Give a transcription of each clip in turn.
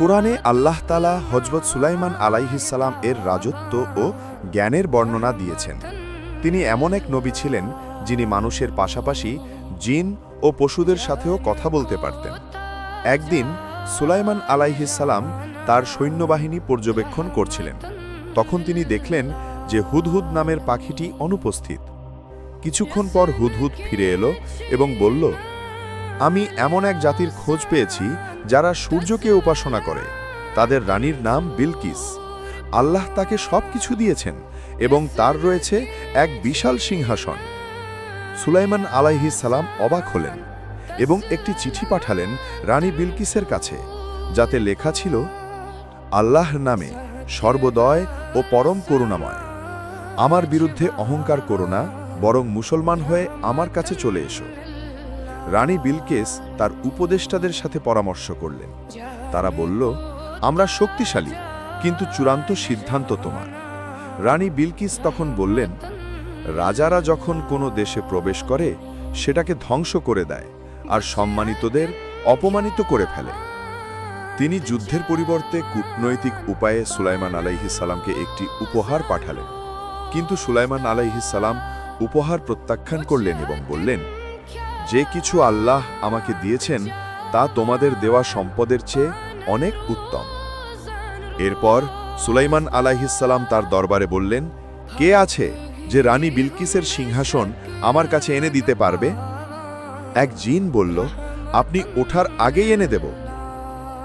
কোরআনে আল্লাহ তাআলা হযরত সুলাইমান আলাইহিস সালাম এর রাজত্ব ও জ্ঞানের বর্ণনা দিয়েছেন। তিনি এমন এক নবী ছিলেন যিনি মানুষের পাশাপাশি জিন ও পশুদের সাথেও কথা বলতে পারতেন। একদিন সুলাইমান আলাইহিস সালাম তার সৈন্যবাহিনী পর্যবেক্ষণ করছিলেন। তখন তিনি দেখলেন যে হুদহুদ নামের পাখিটি অনুপস্থিত। কিছুক্ষণ পর হুদহুদ ফিরে এলো এবং বলল, আমি এমন এক জাতির খোঁজ পেয়েছি যারা সূর্যকে উপাসনা করে। তাদের রানীর নাম বিলকিস। আল্লাহ তাকে সবকিছু দিয়েছেন এবং তার রয়েছে এক বিশাল সিংহাসন। সুলাইমান আলাইহিস সালাম অবাক হলেন এবং একটি চিঠি পাঠালেন রানী বিলকিসের কাছে, যাতে লেখা ছিল, আল্লাহর নামে, সর্বদয় ও পরম করুণাময়। আমার বিরুদ্ধে অহংকার করো না, বরং মুসলমান হয়ে আমার কাছে চলে এসো। রানী বিলকিস তার উপদেষ্টাদের সাথে পরামর্শ করলেন। তারা বলল, আমরা শক্তিশালী, কিন্তু চূড়ান্ত সিদ্ধান্ত তোমার। রানী বিলকিস তখন বললেন, রাজারা যখন কোনো দেশে প্রবেশ করে সেটাকে ধ্বংস করে দেয় আর সম্মানিতদের অপমানিত করে ফেলে। তিনি যুদ্ধের পরিবর্তে কূটনৈতিক উপায়ে সুলাইমান আলাইহিস সালামকে একটি উপহার পাঠালেন। কিন্তু সুলাইমান আলাইহিস সালাম উপহার প্রত্যাখ্যান করলেন এবং বললেন, যে কিছু আল্লাহ আমাকে দিয়েছেন তা তোমাদের দেওয়া সম্পদের চেয়ে অনেক উত্তম। এরপর সুলাইমান আলাইহিস সালাম তার দরবারে বললেন, কে আছে যে রানী বিলকিসের সিংহাসন আমার কাছে এনে দিতে পারবে? এক জিন বলল, আপনি ওঠার আগেই এনে দেব।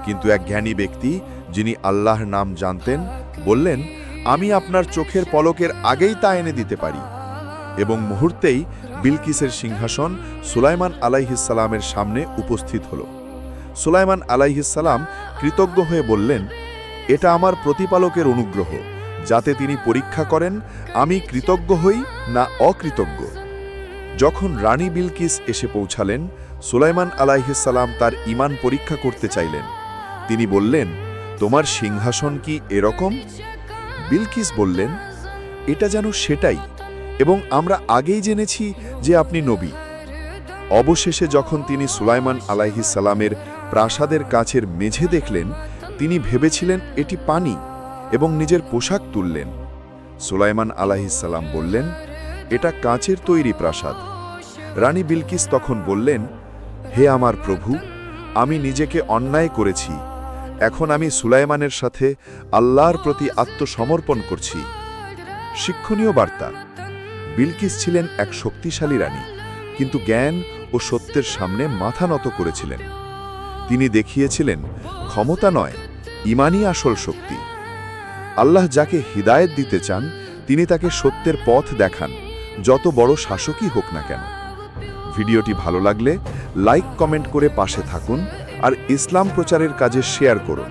কিন্তু এক জ্ঞানী ব্যক্তি, যিনি আল্লাহর নাম জানতেন, বললেন, আমি আপনার চোখের পলকের আগেই তা এনে দিতে পারি। এবং মুহূর্তেই বিলকিসের সিংহাসন সুলাইমান আলাইহিস সালামের সামনে উপস্থিত হল। সুলাইমান আলাইহিস সালাম কৃতজ্ঞ হয়ে বললেন, এটা আমার প্রতিপালকের অনুগ্রহ, যাতে তিনি পরীক্ষা করেন আমি কৃতজ্ঞ হই না অকৃতজ্ঞ। যখন রানী বিলকিস এসে পৌঁছালেন, সুলাইমান আলাইহিস সালাম তার ঈমান পরীক্ষা করতে চাইলেন। তিনি বললেন, তোমার সিংহাসন কি এরকম? বিলকিস বললেন, এটা যেন সেটাই, এবং আমরা আগেই জেনেছি যে আপনি নবী। অবশেষে যখন তিনি সুলাইমান আলাইহিস সালামের প্রাসাদের কাছের মেঝে দেখলেন, তিনি ভেবেছিলেন এটি পানি এবং নিজের পোশাক তুললেন। সুলাইমান আলাইহিস সালাম বললেন, এটা কাঁচের তৈরি প্রাসাদ। রানী বিলকিস তখন বললেন, হে আমার প্রভু, আমি নিজেকে অন্যায় করেছি। এখন আমি সুলাইমানের সাথে আল্লাহর প্রতি আত্মসমর্পণ করছি। শিক্ষণীয় বার্তা: বিলকিস ছিলেন এক শক্তিশালী রানী, কিন্তু জ্ঞান ও সত্যের সামনে মাথা নত করেছিলেন। তিনি দেখিয়েছিলেন, ক্ষমতা নয়, ঈমানই আসল শক্তি। আল্লাহ যাকে হিদায়েত দিতে চান, তিনি তাকে সত্যের পথ দেখান, যত বড় শাসকই হোক না কেন। ভিডিওটি ভালো লাগলে লাইক কমেন্ট করে পাশে থাকুন আর ইসলাম প্রচারের কাজে শেয়ার করুন।